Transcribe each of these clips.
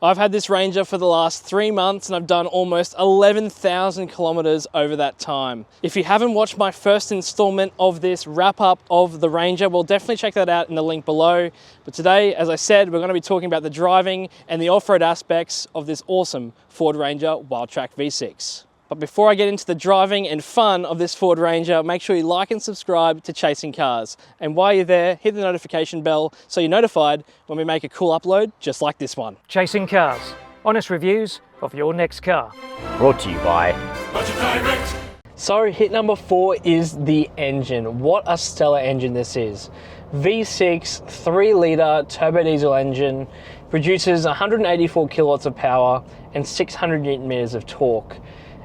I've had this Ranger for the last 3 months and I've done almost 11,000 kilometers over that time. If you haven't watched my first installment of this wrap up of the Ranger, well, definitely check that out in the link below. But today, as I said, we're going to be talking about the driving and the off-road aspects of this awesome Ford Ranger Wildtrak V6. But before I get into the driving and fun of this Ford Ranger, make sure you like and subscribe to Chasing Cars. And while you're there, hit the notification bell so you're notified when we make a cool upload just like this one. Chasing Cars, honest reviews of your next car. Brought to you by Budget Direct. So hit number 4 is the engine. What a stellar engine this is. V6 3-litre turbo diesel engine, produces 184 kilowatts of power and 600 newton meters of torque.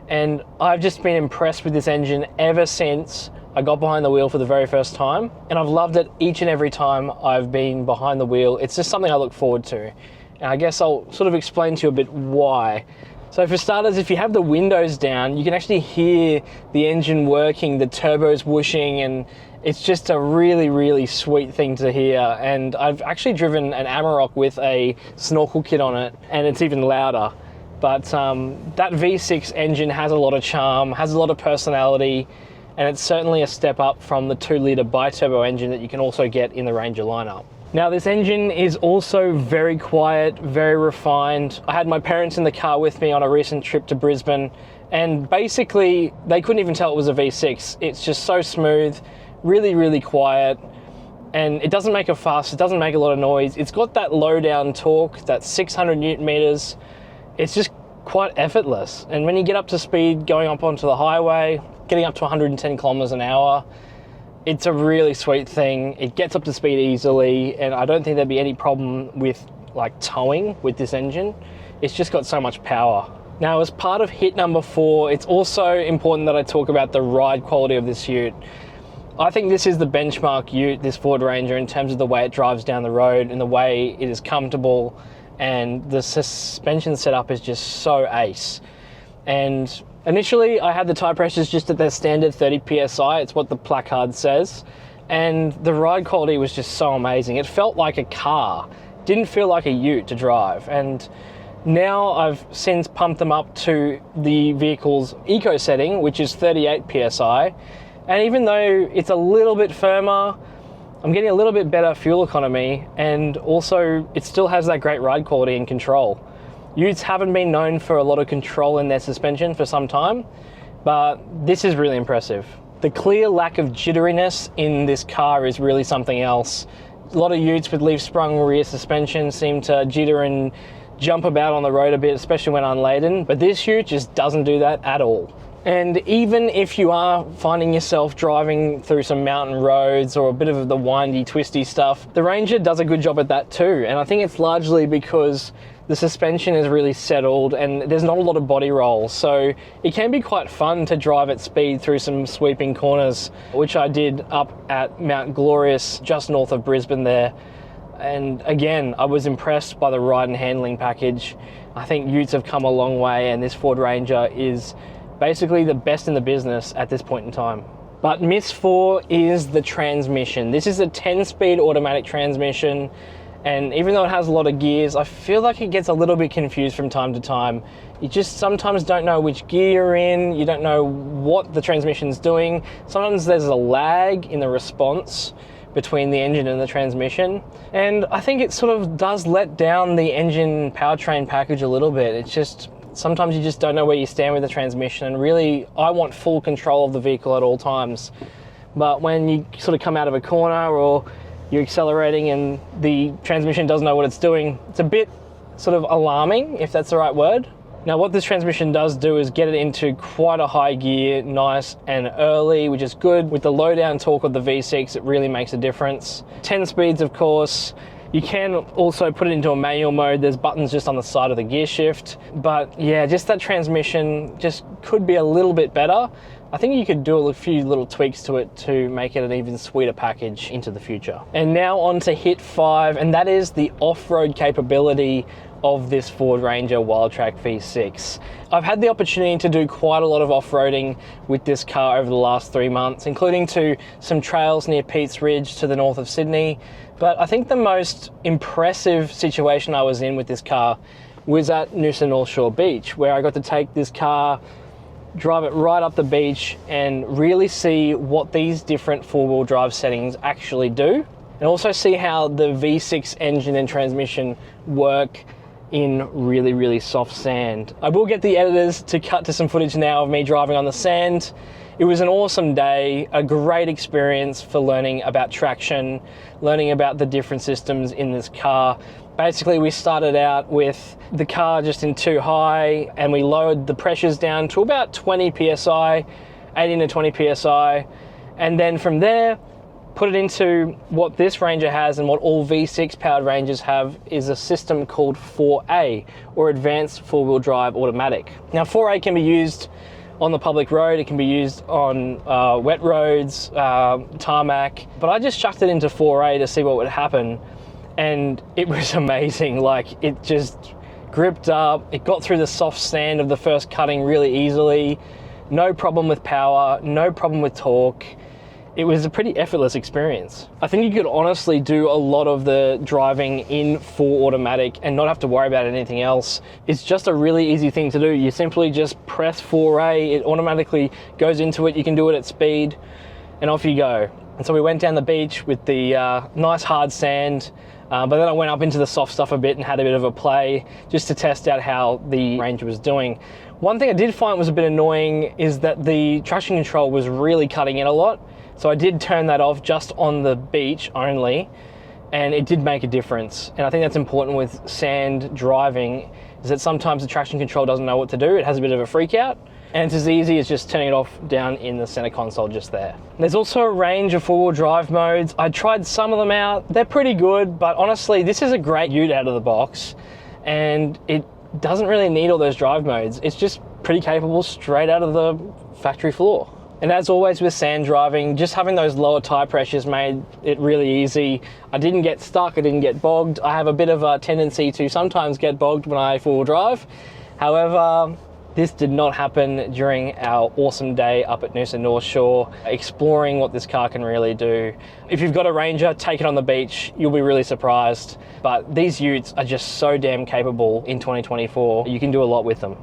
And I've just been impressed with this engine ever since I got behind the wheel for the very first time. And I've loved it each and every time I've been behind the wheel. It's just something I look forward to. And I guess I'll sort of explain to you a bit why. So for starters, if you have the windows down, you can actually hear the engine working, the turbos whooshing, and it's just a really, really sweet thing to hear. And I've actually driven an Amarok with a snorkel kit on it, and it's even louder. But that V6 engine has a lot of charm, has a lot of personality, and it's certainly a step up from the 2-litre bi-turbo engine that you can also get in the Ranger lineup. Now this engine is also very quiet, very refined. I had my parents in the car with me on a recent trip to Brisbane, and basically they couldn't even tell it was a V6. It's just so smooth, really, really quiet, and it doesn't make a fuss, it doesn't make a lot of noise. It's got that low down torque, that 600 newton meters. It's just quite effortless. And when you get up to speed, going up onto the highway, getting up to 110 kilometers an hour, it's a really sweet thing. It gets up to speed easily, and I don't think there'd be any problem with like towing with this engine. It's just got so much power. Now, as part of hit number 4, it's also important that I talk about the ride quality of this ute. I think this is the benchmark ute, this Ford Ranger, in terms of the way it drives down the road and the way it is comfortable, and the suspension setup is just so ace. And initially I had the tire pressures just at their standard 30 PSI, it's what the placard says, and the ride quality was just so amazing. It felt like a car, didn't feel like a ute to drive. And now I've since pumped them up to the vehicle's eco setting, which is 38 PSI, and even though it's a little bit firmer, I'm getting a little bit better fuel economy, and also it still has that great ride quality and control. Utes haven't been known for a lot of control in their suspension for some time, but this is really impressive. The clear lack of jitteriness in this car is really something else. A lot of utes with leaf-sprung rear suspension seem to jitter and jump about on the road a bit, especially when unladen, but this ute just doesn't do that at all. And even if you are finding yourself driving through some mountain roads or a bit of the windy, twisty stuff, the Ranger does a good job at that too. And I think it's largely because the suspension is really settled and there's not a lot of body roll. So it can be quite fun to drive at speed through some sweeping corners, which I did up at Mount Glorious, just north of Brisbane there. And again, I was impressed by the ride and handling package. I think utes have come a long way, and this Ford Ranger is basically the best in the business at this point in time. But miss 4 is the transmission. This is a 10-speed automatic transmission, and even though it has a lot of gears, I feel like it gets a little bit confused from time to time. You just sometimes don't know which gear you're in, you don't know what the transmission's doing. Sometimes there's a lag in the response between the engine and the transmission, and I think it sort of does let down the engine powertrain package a little bit. It's just, sometimes you just don't know where you stand with the transmission, and really I want full control of the vehicle at all times. But when you sort of come out of a corner or you're accelerating and the transmission doesn't know what it's doing, it's a bit sort of alarming, if that's the right word. Now what this transmission does do is get it into quite a high gear, nice and early, which is good. With the low down torque of the V6, it really makes a difference. 10 speeds, of course. You can also put it into a manual mode. There's buttons just on the side of the gear shift. But yeah, just that transmission just could be a little bit better. I think you could do a few little tweaks to it to make it an even sweeter package into the future. And now on to hit 5, and that is the off-road capability of this Ford Ranger Wildtrak V6. I've had the opportunity to do quite a lot of off-roading with this car over the last 3 months, including to some trails near Pete's Ridge to the north of Sydney. But I think the most impressive situation I was in with this car was at Noosa North Shore Beach, where I got to take this car, drive it right up the beach and really see what these different four-wheel drive settings actually do, and also see how the V6 engine and transmission work in really, really soft sand. I will get the editors to cut to some footage now of me driving on the sand. It was an awesome day, a great experience for learning about traction, learning about the different systems in this car. Basically, we started out with the car just in 2 high, and we lowered the pressures down to about 20 PSI, 18 to 20 PSI. And then from there, put it into what this Ranger has and what all V6 powered Rangers have is a system called 4A, or Advanced Four-Wheel Drive Automatic. Now 4A can be used on the public road, it can be used on wet roads, tarmac, but I just chucked it into 4A to see what would happen, and it was amazing. Like, it just gripped up, it got through the soft sand of the first cutting really easily, no problem with power, no problem with torque. It was a pretty effortless experience. I think you could honestly do a lot of the driving in full automatic and not have to worry about anything else. It's just a really easy thing to do. You simply just press 4A, it automatically goes into it, you can do it at speed, and off you go. And so we went down the beach with the nice hard sand, but then I went up into the soft stuff a bit and had a bit of a play just to test out how the Ranger was doing. One thing I did find was a bit annoying is that the traction control was really cutting in a lot. So I did turn that off just on the beach only, and it did make a difference. And I think that's important with sand driving, is that sometimes the traction control doesn't know what to do. It has a bit of a freak out, and it's as easy as just turning it off down in the center console just there. There's also a range of four-wheel drive modes. I tried some of them out. They're pretty good, but honestly, this is a great ute out of the box, and it doesn't really need all those drive modes. It's just pretty capable straight out of the factory floor. And as always with sand driving, just having those lower tire pressures made it really easy. I didn't get stuck, I didn't get bogged. I have a bit of a tendency to sometimes get bogged when I four-wheel drive. However, this did not happen during our awesome day up at Noosa North Shore, exploring what this car can really do. If you've got a Ranger, take it on the beach, you'll be really surprised. But these utes are just so damn capable in 2024, you can do a lot with them.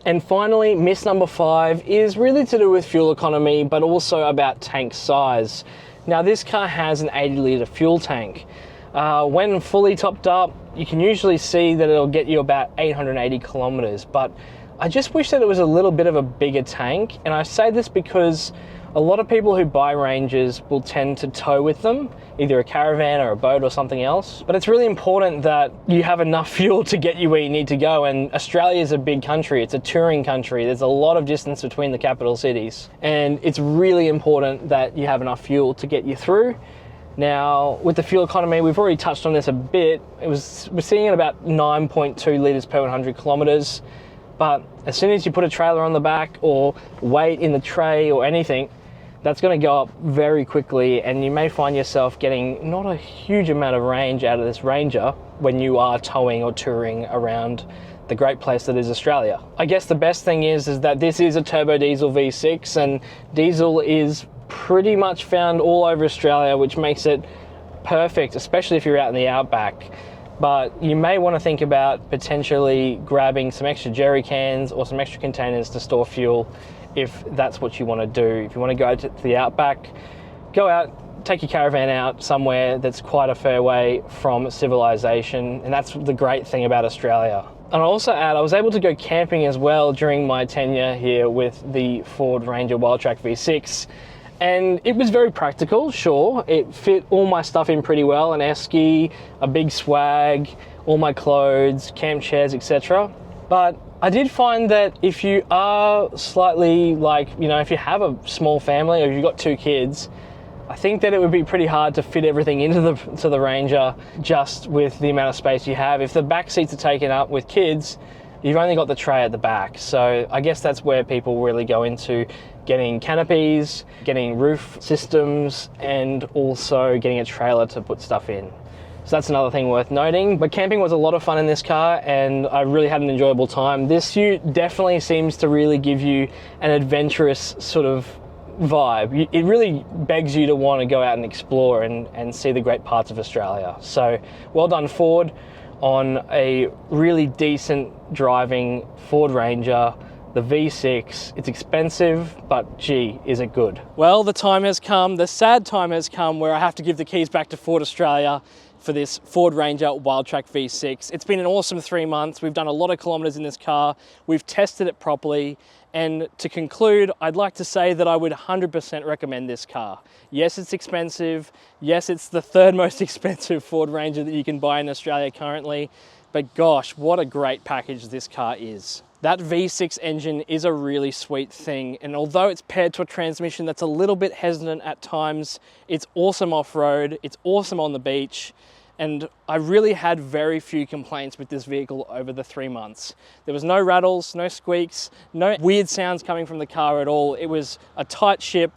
And finally, myth number 5 is really to do with fuel economy, but also about tank size. Now this car has an 80 litre fuel tank. When fully topped up, you can usually see that it'll get you about 880 kilometers, but I just wish that it was a little bit of a bigger tank. And I say this because a lot of people who buy Rangers will tend to tow with them, either a caravan or a boat or something else. But it's really important that you have enough fuel to get you where you need to go. And Australia is a big country, it's a touring country. There's a lot of distance between the capital cities. And it's really important that you have enough fuel to get you through. Now, with the fuel economy, we've already touched on this a bit. We're seeing at about 9.2 litres per 100 kilometres. But as soon as you put a trailer on the back or weight in the tray or anything, that's going to go up very quickly, and you may find yourself getting not a huge amount of range out of this Ranger when you are towing or touring around the great place that is Australia. I guess the best thing is that this is a turbo diesel V6, and diesel is pretty much found all over Australia, which makes it perfect, especially if you're out in the outback. But you may want to think about potentially grabbing some extra jerry cans or some extra containers to store fuel if that's what you want to do. If you want to go to the outback, go out, take your caravan out somewhere that's quite a fair way from civilization, and that's the great thing about Australia. And I'll also add, I was able to go camping as well during my tenure here with the Ford Ranger Wildtrak V6, and it was very practical, sure. It fit all my stuff in pretty well, an esky, a big swag, all my clothes, camp chairs, etc. But I did find that if you are slightly if you have a small family or if you've got 2 kids, I think that it would be pretty hard to fit everything into the Ranger just with the amount of space you have. If the back seats are taken up with kids, you've only got the tray at the back. So I guess that's where people really go into getting canopies, getting roof systems, and also getting a trailer to put stuff in. So that's another thing worth noting. But camping was a lot of fun in this car, and I really had an enjoyable time. This ute definitely seems to really give you an adventurous sort of vibe. It really begs you to want to go out and explore and see the great parts of Australia. So well done, Ford. on a really decent driving Ford Ranger, the V6. It's expensive, but gee, is it good. Well, the time has come, the sad time has come where I have to give the keys back to Ford Australia for this Ford Ranger Wildtrak V6. It's been an awesome 3 months. We've done a lot of kilometers in this car. We've tested it properly. And to conclude, I'd like to say that I would 100% recommend this car. Yes, it's expensive. Yes, it's the third most expensive Ford Ranger that you can buy in Australia currently. But gosh, what a great package this car is. That V6 engine is a really sweet thing, and although it's paired to a transmission that's a little bit hesitant at times, it's awesome off-road, it's awesome on the beach, and I really had very few complaints with this vehicle over the 3 months. There was no rattles, no squeaks, no weird sounds coming from the car at all. It was a tight ship,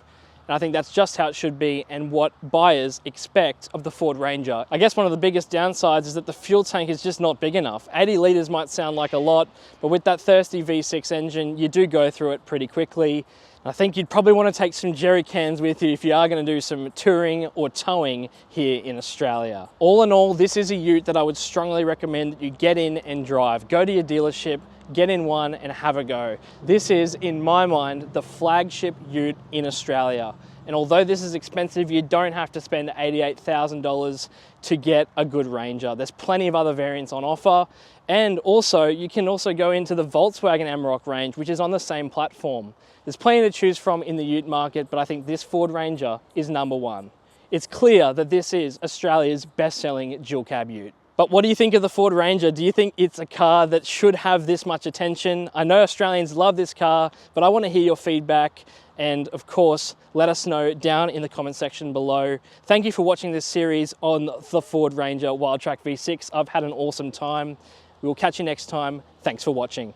and I think that's just how it should be and what buyers expect of the Ford Ranger. I guess one of the biggest downsides is that the fuel tank is just not big enough. 80 litres might sound like a lot, but with that thirsty V6 engine, you do go through it pretty quickly. I think you'd probably want to take some jerry cans with you if you are going to do some touring or towing here in Australia. All in all, this is a ute that I would strongly recommend that you get in and drive. Go to your dealership, get in one and have a go. This is, in my mind, the flagship ute in Australia. And although this is expensive, you don't have to spend $88,000 to get a good Ranger. There's plenty of other variants on offer. And also, you can also go into the Volkswagen Amarok range, which is on the same platform. There's plenty to choose from in the ute market, but I think this Ford Ranger is number one. It's clear that this is Australia's best-selling dual cab ute. But what do you think of the Ford Ranger? Do you think it's a car that should have this much attention? I know Australians love this car, but I want to hear your feedback. And of course, let us know down in the comment section below. Thank you for watching this series on the Ford Ranger Wildtrak V6. I've had an awesome time. We will catch you next time. Thanks for watching.